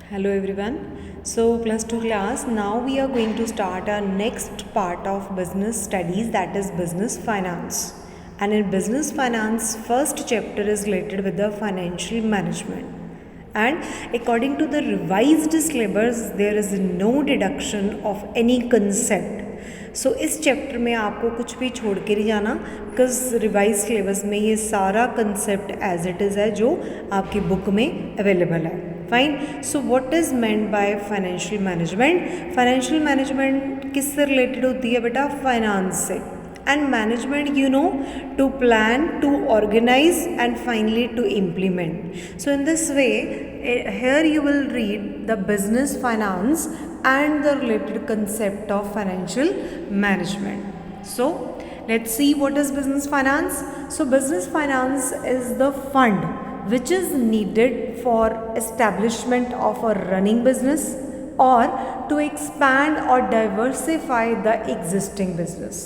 Hello everyone. So plus 2 class, now we are going to start our next part of business studies, that is business finance. And in business finance, first chapter is related with the financial management. And according to the revised syllabus, there is no deduction of any concept. सो इस chapter में आपको कुछ भी छोड़ के नहीं जाना, because revise syllabus में ये सारा कंसेप्ट एज इट इज़ है जो आपकी बुक में अवेलेबल है. Fine. So what is meant by financial management. Financial management किससे रिलेटेड होती है बेटा? फाइनेंस से. And management, you know, to plan, to organize and finally to implement. So in this way, here you will read the business finance and the related concept of financial management. So let's see what is business finance. So business finance is the fund which is needed for establishment of a running business or to expand or diversify the existing business.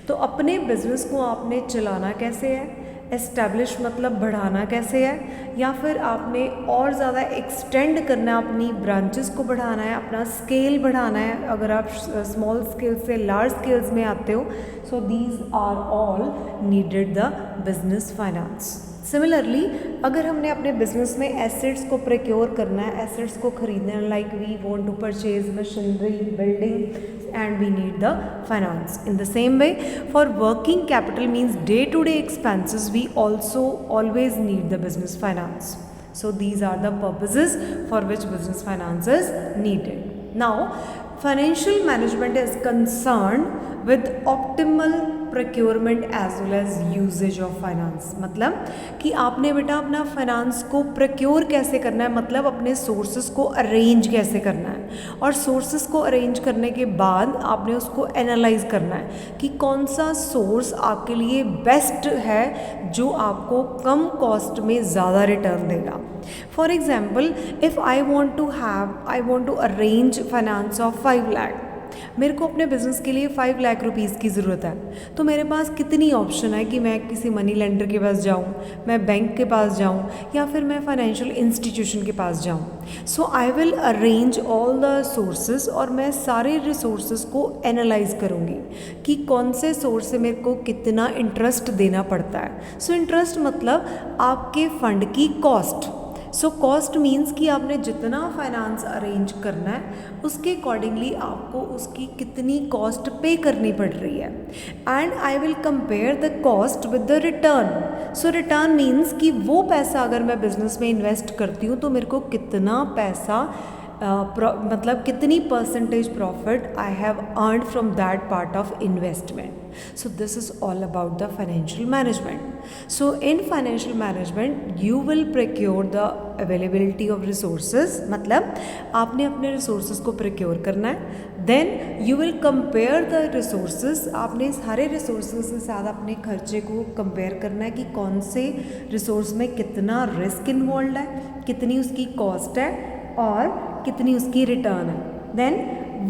तो अपने business को आपने चलाना कैसे है, establish मतलब बढ़ाना कैसे है, या फिर आपने और ज़्यादा एक्सटेंड करना है, अपनी ब्रांचेस को बढ़ाना है, अपना स्केल बढ़ाना है. अगर आप स्मॉल स्केल से लार्ज स्केल्स में आते हो, so these are all needed the business finance. Similarly अगर हमने अपने बिजनेस में एसेट्स को प्रोक्योर करना है, एसेट्स को खरीदना है, like we want to purchase machinery, building, and we need the finance. In the same way, for working capital means day-to-day expenses, we also always need the business finance. So these are the purposes for which business finance is needed. Now, financial management is concerned with optimal procurement as well as usages of finance. मतलब कि आपने बेटा अपना finance को procure कैसे करना है, मतलब अपने सोर्सेज को अरेंज कैसे करना है, और सोर्सेज को अरेंज करने के बाद आपने उसको एनालाइज करना है कि कौन सा सोर्स आपके लिए बेस्ट है जो आपको कम कॉस्ट में ज़्यादा रिटर्न देगा. For example, if I want to arrange finance of 5 lakh, मेरे को अपने बिज़नेस के लिए 5 लाख रुपीज़ की ज़रूरत है. तो मेरे पास कितनी ऑप्शन है कि मैं किसी मनी लेंडर के पास जाऊं, मैं बैंक के पास जाऊं, या फिर मैं फाइनेंशियल इंस्टीट्यूशन के पास जाऊं. So I will arrange all the sources, और मैं सारे रिसोर्सेज को एनालाइज करूंगी कि कौन से सोर्स से मेरे को कितना इंटरेस्ट देना पड़ता है. सो इंटरेस्ट मतलब आपके फंड की कॉस्ट. सो कॉस्ट मीन्स कि आपने जितना फाइनेंस अरेंज करना है उसके अकॉर्डिंगली आपको उसकी कितनी कॉस्ट पे करनी पड़ रही है. And I will compare the cost with the return. So return means कि वो पैसा अगर मैं बिजनेस में इन्वेस्ट करती हूँ तो मेरे को कितना पैसा मतलब कितनी percentage profit I have earned from that part of investment. So this is all about the financial management. So in financial management you will procure the availability of resources, मतलब आपने अपने resources को procure करना है. Then you will compare the resources, आपने सारे resources के साथ अपने खर्चे को compare करना है कि कौन से resource में कितना risk involved है, कितनी उसकी cost है और कितनी उसकी return है. Then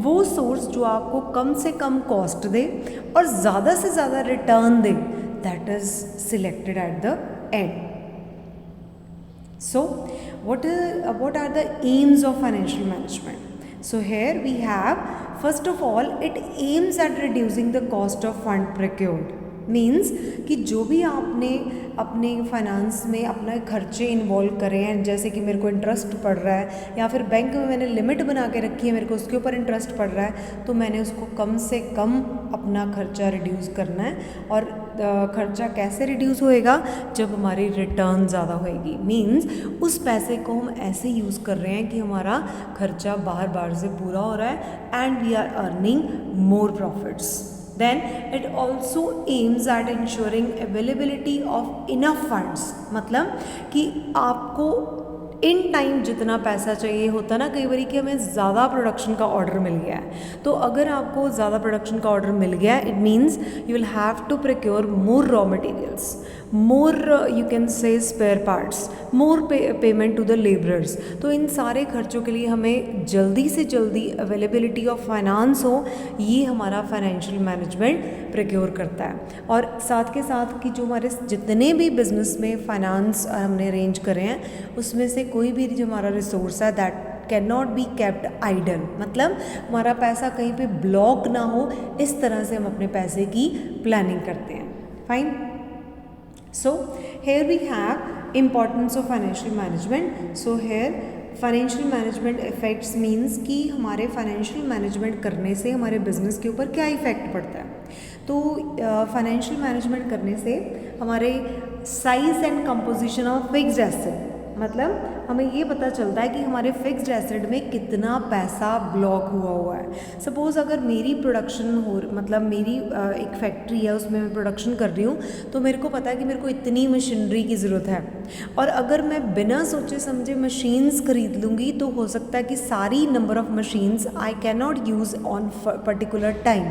वो सोर्स जो आपको कम से कम कॉस्ट दे और ज़्यादा से ज़्यादा return they, that is selected at the end. So what are the aims of financial management? So here we have, first of all, it aims at reducing the cost of fund procured. Means कि जो भी आपने अपने finance में अपना खर्चे involve करे हैं, जैसे कि मेरे को इंटरेस्ट पड़ रहा है या फिर बैंक में मैंने लिमिट बना के रखी है, मेरे को उसके ऊपर इंटरेस्ट पड़ रहा है, तो मैंने उसको कम से कम अपना खर्चा रिड्यूस करना है. और खर्चा कैसे रिड्यूस होएगा? जब हमारी रिटर्न ज़्यादा होएगी. मीन्स उस पैसे को हम ऐसे यूज़ कर रहे हैं कि हमारा खर्चा बार बार से पूरा हो रहा है and we are earning more profits. Then it also aims at ensuring availability of enough funds. मतलब कि आपको इन टाइम जितना पैसा चाहिए होता ना, कई बार कि हमें ज़्यादा प्रोडक्शन का ऑर्डर मिल गया है, तो अगर आपको ज़्यादा प्रोडक्शन का ऑर्डर मिल गया है, it means you will have to procure more raw materials, more you can say spare parts, more payment to the labourers. तो इन सारे खर्चों के लिए हमें जल्दी से जल्दी अवेलेबिलिटी ऑफ फाइनेंस हो, ये हमारा फाइनेंशियल मैनेजमेंट प्रोक्योर करता है. और साथ के साथ कि जो हमारे जितने भी बिजनेस में फाइनेंस हमने अरेंज करे हैं उसमें से कोई भी जो हमारा रिसोर्स है that can not be kept idle, मतलब हमारा पैसा कहीं पे ब्लॉक ना हो, इस तरह से हम अपने पैसे की प्लानिंग करते हैं. Fine. So here we have importance of financial management. So here financial management effects means कि हमारे फाइनेंशियल मैनेजमेंट करने से हमारे बिजनेस के ऊपर क्या इफ़ेक्ट पड़ता है. तो फाइनेंशियल मैनेजमेंट करने से हमारे size and composition of fixed asset, मतलब हमें ये पता चलता है कि हमारे फिक्स्ड एसेट में कितना पैसा ब्लॉक हुआ है. सपोज़ अगर मेरी प्रोडक्शन हो, मतलब मेरी एक फैक्ट्री है, उसमें मैं प्रोडक्शन कर रही हूँ, तो मेरे को पता है कि मेरे को इतनी मशीनरी की ज़रूरत है, और अगर मैं बिना सोचे समझे मशीन्स खरीद लूँगी तो हो सकता है कि सारी number of machines I can not use on particular time.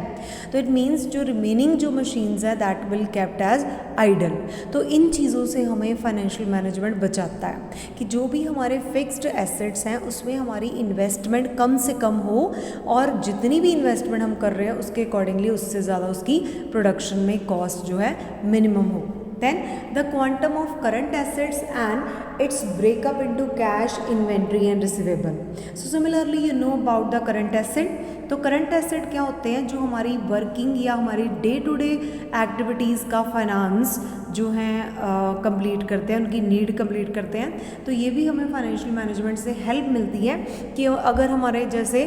तो इट मीन्स जो रिमेनिंग जो मशीन्स है that will kept as idle. तो इन चीज़ों से हमें फाइनेंशियल मैनेजमेंट बचाता है कि जो भी हमारे फिक्स्ड एसेट्स हैं उसमें हमारी इन्वेस्टमेंट कम से कम हो, और जितनी भी इन्वेस्टमेंट हम कर रहे हैं उसके अकॉर्डिंगली उससे ज़्यादा उसकी प्रोडक्शन में कॉस्ट जो है मिनिमम हो. Then the quantum of current assets and its breakup into cash, inventory and receivable. So similarly you know about the current asset. तो करंट एसेट क्या होते हैं, जो हमारी वर्किंग या हमारी डे टू डे एक्टिविटीज़ का फाइनेंस जो हैं कंप्लीट करते हैं, उनकी नीड कंप्लीट करते हैं. तो ये भी हमें फाइनेंशियल मैनेजमेंट से हेल्प मिलती है कि अगर हमारे जैसे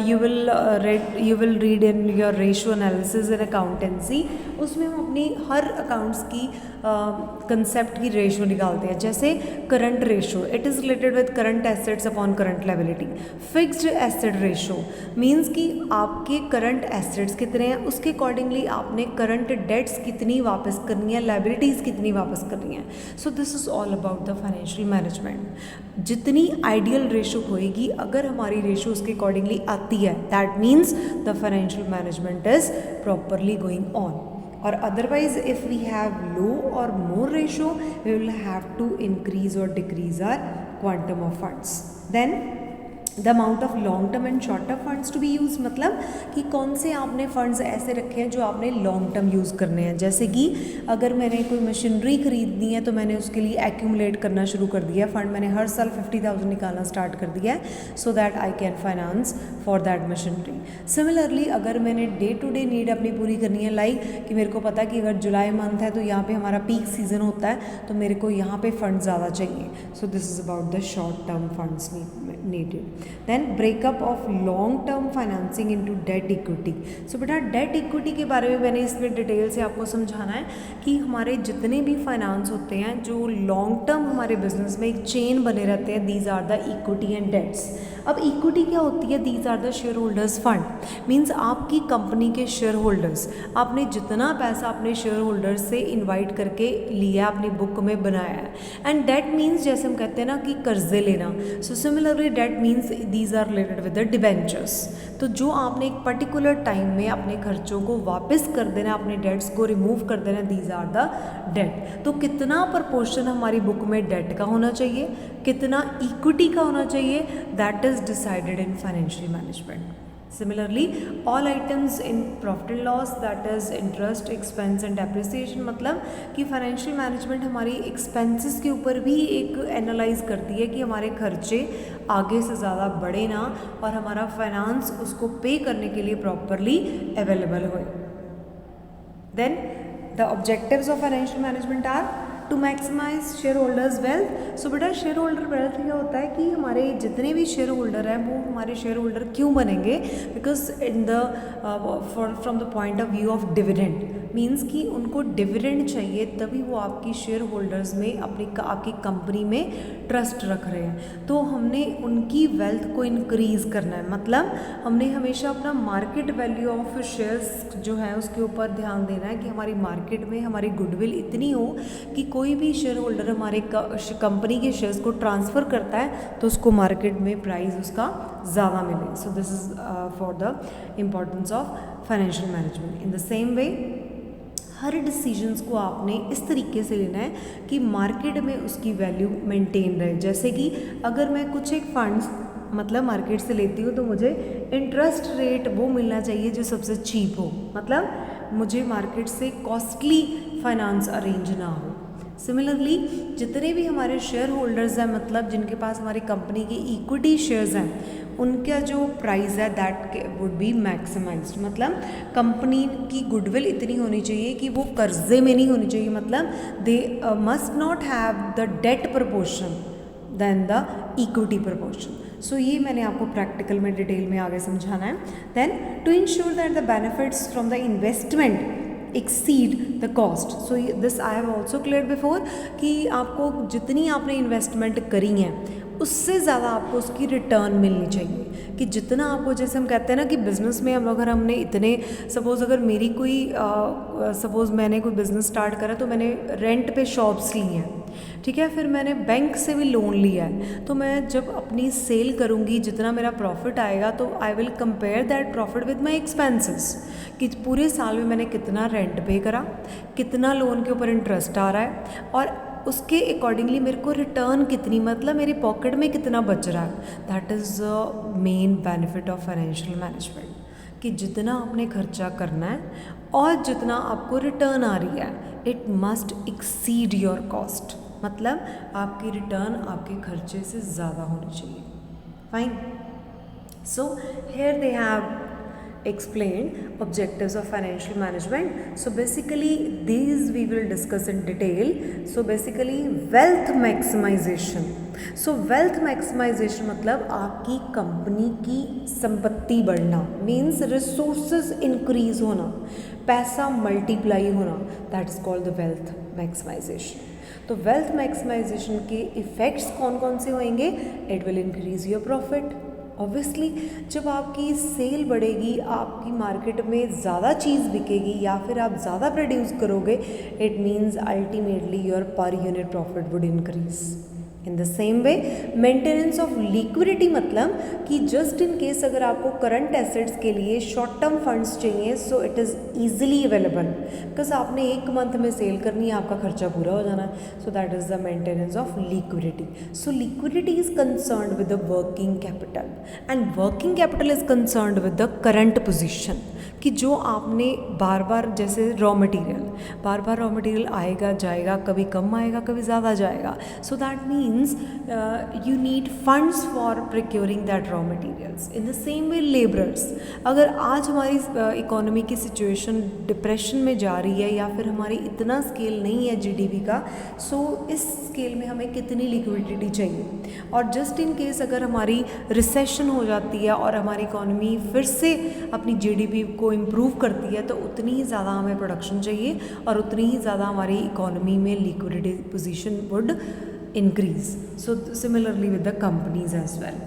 you will read in your ratio analysis in accountancy, उसमें हम अपनी हर अकाउंट्स की कंसेप्ट की रेशियो निकालते हैं. जैसे current ratio, it is related with current assets upon current liability. Fixed asset ratio means कि आपके करंट एसेट्स कितने हैं, उसके अकॉर्डिंगली आपने करंट डेट्स कितनी वापस करनी है, लायबिलिटीज़ कितनी वापस करनी है. So this is all about the financial management. जितनी आइडियल रेशो होएगी, अगर हमारी रेशो उसके अकॉर्डिंगली आती है, that means the financial management is properly going on. और otherwise if we have low और more ratio we will have to increase और decrease our quantum of funds. Then the amount of long term and short term funds to be use, मतलब कि कौन से आपने funds ऐसे रखे हैं जो आपने लॉन्ग टर्म यूज़ करने हैं. जैसे कि अगर मैंने कोई मशीनरी खरीदनी है तो मैंने उसके लिए एक्यूमुलेट करना शुरू कर दिया है फंड, मैंने हर साल 50,000 निकालना स्टार्ट कर दिया है so that I can finance for that machinery. Similarly अगर मैंने डे टू डे नीड अपनी पूरी करनी है, लाइक कि मेरे को पता है कि अगर जुलाई मंथ है तो यहाँ पे हमारा पीक सीजन होता है, तो मेरे को यहाँ पे फंड ज़्यादा चाहिए. So this is about the short term funds needed. Then breakup of long term financing into debt equity. So बेटा डेट इक्विटी के बारे में मैंने इसमें डिटेल से आपको समझाना है कि हमारे जितने भी फाइनेंस होते हैं जो लॉन्ग टर्म हमारे बिजनेस में एक चेन बने रहते हैं, these are the equity and debts. अब इक्विटी क्या होती है, these are the share holders fund. Means आपकी कंपनी के शेयर होल्डर्स, आपने जितना पैसा अपने शेयर होल्डर्स से इन्वाइट करके लिया, अपनी बुक में बनाया है. एंड डेट मीन्स जैसे हम कहते हैं ना कि कर्जे लेना. So similarly debt means these are related with the debentures. तो जो आपने एक पर्टिकुलर टाइम में अपने खर्चों को वापस कर देना, अपने डेट्स को रिमूव कर देना, दीज आर द डेट. तो कितना प्रपोर्शन हमारी बुक में डेट का होना चाहिए, कितना इक्विटी का होना चाहिए, that is decided in financial management. Similarly, all items in profit and loss, that is interest, expense and depreciation, मतलब कि फाइनेंशियल मैनेजमेंट हमारी एक्सपेंसेस के ऊपर भी एक एनालाइज करती है कि हमारे खर्चे आगे से ज़्यादा बढ़े ना और हमारा फाइनेंस उसको पे करने के लिए प्रॉपरली अवेलेबल हो. Then the objectives of financial management are to maximise share holders wealth. So बेटा शेयर होल्डर वेल्थ क्या होता है कि हमारे जितने भी शेयर होल्डर हैं वो हमारे शेयर होल्डर क्यों बनेंगे, because in the from the point of view of dividend. Means कि उनको डिविडेंड चाहिए, तभी वो आपकी शेयर होल्डर्स में आपकी कंपनी में ट्रस्ट रख रहे हैं. तो हमने उनकी वेल्थ को इंक्रीज़ करना है, मतलब हमने हमेशा अपना मार्केट वैल्यू ऑफ शेयर्स जो है उसके ऊपर ध्यान देना है कि हमारी मार्केट में हमारी गुडविल इतनी हो कि कोई भी शेयर होल्डर हमारे कंपनी के शेयर्स को ट्रांसफ़र करता है तो उसको मार्केट में प्राइस उसका ज़्यादा मिले. सो this is for the importance of financial management. In the same way her decisions को आपने इस तरीके से लेना है कि मार्केट में उसकी वैल्यू मेंटेन रहे. जैसे कि अगर मैं कुछ एक फंड्स मतलब मार्केट से लेती हूँ तो मुझे इंटरेस्ट रेट वो मिलना चाहिए जो सबसे चीप हो, मतलब मुझे मार्केट से कॉस्टली फाइनेंस अरेंज ना हो. सिमिलरली जितने भी हमारे शेयर होल्डर्स हैं, मतलब जिनके पास हमारी कंपनी की इक्विटी शेयर्स हैं, उनका जो प्राइस है दैट वुड बी मैक्सिमाइज्ड। मतलब कंपनी की गुडविल इतनी होनी चाहिए कि वो कर्जे में नहीं होनी चाहिए, मतलब they must not have the debt proportion than the equity proportion. So ये मैंने आपको प्रैक्टिकल में डिटेल में आगे समझाना है। Then to ensure that the benefits from the investment exceed the cost, so this I have also cleared before कि आपको जितनी आपने इन्वेस्टमेंट करी है उससे ज़्यादा आपको उसकी रिटर्न मिलनी चाहिए। कि जितना आपको, जैसे हम कहते हैं ना कि बिज़नेस में अगर हमने इतने, सपोज़ अगर मेरी कोई सपोज़ मैंने कोई बिज़नेस स्टार्ट करा तो मैंने रेंट पे शॉप्स ली हैं, ठीक है, फिर मैंने बैंक से भी लोन लिया है, तो मैं जब अपनी सेल करूँगी जितना मेरा प्रॉफिट आएगा तो I will compare that profit with my expenses कि पूरे साल में मैंने कितना रेंट पे करा, कितना लोन के ऊपर इंटरेस्ट आ रहा है, और उसके अकॉर्डिंगली मेरे को रिटर्न कितनी, मतलब मेरी पॉकेट में कितना बच रहा है। That is main benefit of financial management कि जितना आपने खर्चा करना है और जितना आपको रिटर्न आ रही है, it must exceed your cost, मतलब आपकी रिटर्न आपके खर्चे से ज़्यादा होनी चाहिए। Fine. So here they have explained objectives of financial management. So basically these we will discuss in detail. So basically wealth maximization. So wealth maximization मतलब आपकी कंपनी की संपत्ति बढ़ना, means resources increase होना, पैसा मल्टीप्लाई होना, that is called the wealth maximization. तो wealth maximisation के इफ़ेक्ट्स कौन कौन से होंगे? It will increase your profit. Obviously जब आपकी सेल बढ़ेगी, आपकी मार्केट में ज़्यादा चीज़ बिकेगी या फिर आप ज़्यादा प्रोड्यूस करोगे, it means ultimately your per unit profit would increase. In the same way maintenance of liquidity, मतलब कि जस्ट इन केस अगर आपको करंट एसेट्स के लिए शॉर्ट टर्म फंड्स चाहिए, so it is easily available, because आपने एक मंथ में सेल करनी है, आपका खर्चा पूरा हो जाना है। सो that is the maintenance of liquidity. So liquidity is concerned with the working capital and working capital is concerned with the current position, कि जो आपने बार बार, जैसे रॉ मटेरियल, बार बार रॉ मटेरियल आएगा जाएगा, कभी कम आएगा कभी ज़्यादा जाएगा। So that means you need funds for procuring that raw materials. In the same way labourers, अगर आज हमारी इकोनॉमी की सिचुएशन डिप्रेशन में जा रही है या फिर हमारी इतना स्केल नहीं है जीडीपी का, सो इस स्केल में हमें कितनी लिक्विडिटी चाहिए, और जस्ट इन केस अगर हमारी रिसेशन हो जाती है और हमारी इकोनॉमी फिर से अपनी जीडीपी को इम्प्रूव करती है, तो उतनी ही ज़्यादा हमें प्रोडक्शन चाहिए और उतनी ही ज़्यादा हमारी इकोनॉमी में liquidity position would increase. So similarly with the companies as well.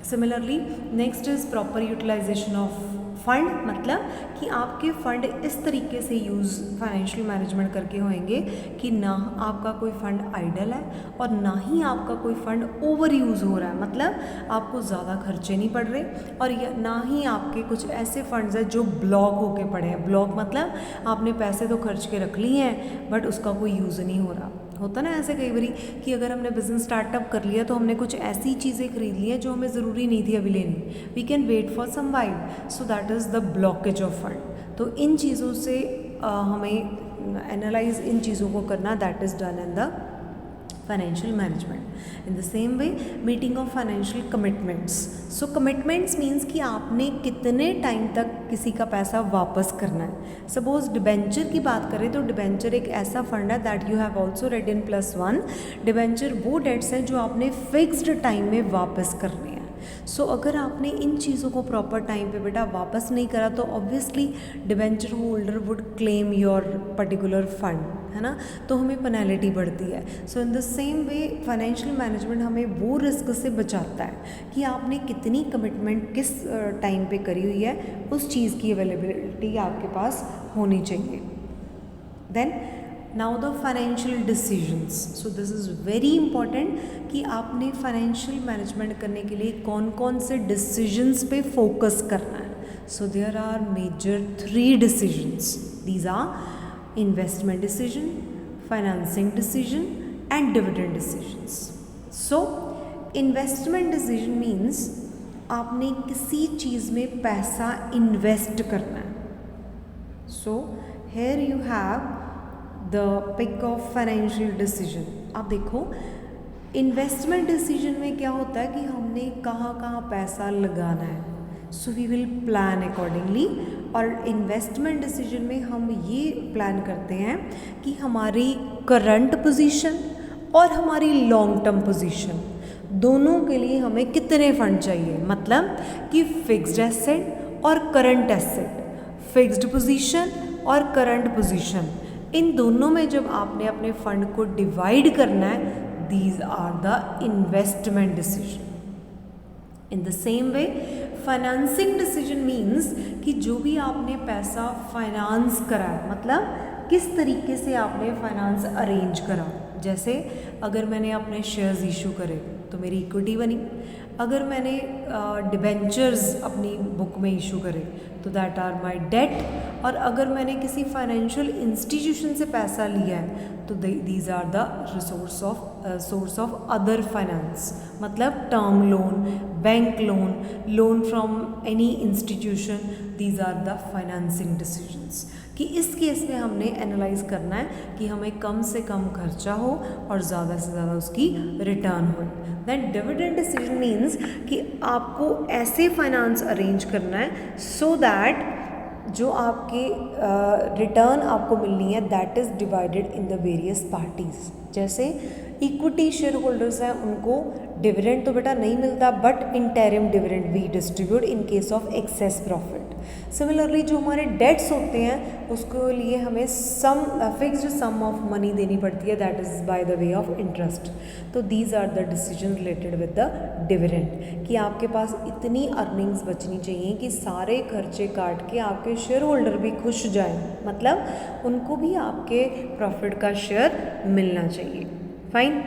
Similarly next is proper utilisation of fund, मतलब कि आपके फंड इस तरीके से यूज़ फाइनेंशियल मैनेजमेंट करके होंगे कि ना आपका कोई फंड आइडल है और ना ही आपका कोई फंड ओवर यूज़ हो रहा है, मतलब आपको ज़्यादा खर्चे नहीं पड़ रहे, और ना ही आपके कुछ ऐसे फंड्स हैं जो ब्लॉक होके पड़े हैं। ब्लॉक मतलब आपने पैसे तो खर्च के रख लिए हैं बट उसका कोई यूज़ नहीं हो रहा। होता ना ऐसे कई बारी कि अगर हमने बिजनेस स्टार्टअप कर लिया तो हमने कुछ ऐसी चीज़ें खरीद ली हैं जो हमें ज़रूरी नहीं थी अभी लेनी, we can wait for some while, so that is the blockage of fund. तो इन चीज़ों से हमें एनालाइज इन चीज़ों को करना, that is done in the financial management. In the same way meeting of financial commitments. So commitments means कि आपने कितने टाइम तक किसी का पैसा वापस करना है। सपोज डिबेंचर की बात करें तो डिबेंचर एक ऐसा फंड है that you have also red in +1। Debenture वो डेट्स हैं जो आपने फिक्स्ड टाइम में वापस करने हैं। सो अगर आपने इन चीज़ों को प्रॉपर टाइम पे बेटा वापस नहीं करा तो obviously debenture holder would claim your particular fund, है ना, तो हमें पेनल्टी बढ़ती है। So in the same way financial management हमें वो रिस्क से बचाता है कि आपने कितनी कमिटमेंट किस टाइम पे करी हुई है, उस चीज़ की अवेलेबिलिटी आपके पास होनी चाहिए। Then now the financial decisions. So this is very important कि आपने फाइनेंशियल मैनेजमेंट करने के लिए कौन कौन से डिसीजंस पे फोकस करना है। So there are major 3 decisions. These are investment decision, financing decision and dividend decisions. So investment decision means आपने किसी चीज़ में पैसा इन्वेस्ट करना है। So here you have the pick of financial decision. आप देखो इन्वेस्टमेंट डिसीजन में क्या होता है कि हमने कहाँ कहाँ पैसा लगाना है, so we will plan accordingly. और इन्वेस्टमेंट डिसीजन में हम ये प्लान करते हैं कि हमारी करंट पोजीशन और हमारी लॉन्ग टर्म पोजीशन दोनों के लिए हमें कितने फंड चाहिए, मतलब कि फिक्स्ड एसेट और करंट एसेट, फिक्स्ड पोजीशन और करंट पोजीशन, इन दोनों में जब आपने अपने फंड को डिवाइड करना है, these are the investment decision. In the same way, financing decision means कि जो भी आपने पैसा फाइनेंस करा है, मतलब किस तरीके से आपने फाइनेंस अरेंज करा। जैसे अगर मैंने अपने शेयर्स इशू करे तो मेरी इक्विटी बनी, अगर मैंने डिबेंचर्स अपनी बुक में इशू करे तो दैट आर माय डेट, और अगर मैंने किसी फाइनेंशियल इंस्टीट्यूशन से पैसा लिया है तो these are the source of other finance, मतलब term loan, bank loan, loan from any institution, these are the financing decisions. कि इस केस में हमने एनालाइज करना है कि हमें कम से कम खर्चा हो और ज़्यादा से ज़्यादा उसकी रिटर्न हो। देन डिविडेंड डिसीजन मीन्स कि आपको ऐसे फाइनेंस अरेंज करना है सो दैट जो आपके रिटर्न आपको मिलनी है that is divided in the various parties. जैसे इक्विटी शेयर होल्डर्स हैं, उनको डिविडेंड तो बेटा नहीं मिलता, but interim dividend we distribute in case of excess profit. Similarly जो हमारे डेट्स होते हैं उसके लिए हमें फिक्स्ड सम ऑफ मनी देनी पड़ती है, that is by the way of interest. तो these are the decision related with the dividend, कि आपके पास इतनी अर्निंग्स बचनी चाहिए कि सारे खर्चे काट के आपके शेयर होल्डर भी खुश जाएं, मतलब उनको भी आपके प्रॉफिट का शेयर मिलना चाहिए। फाइन।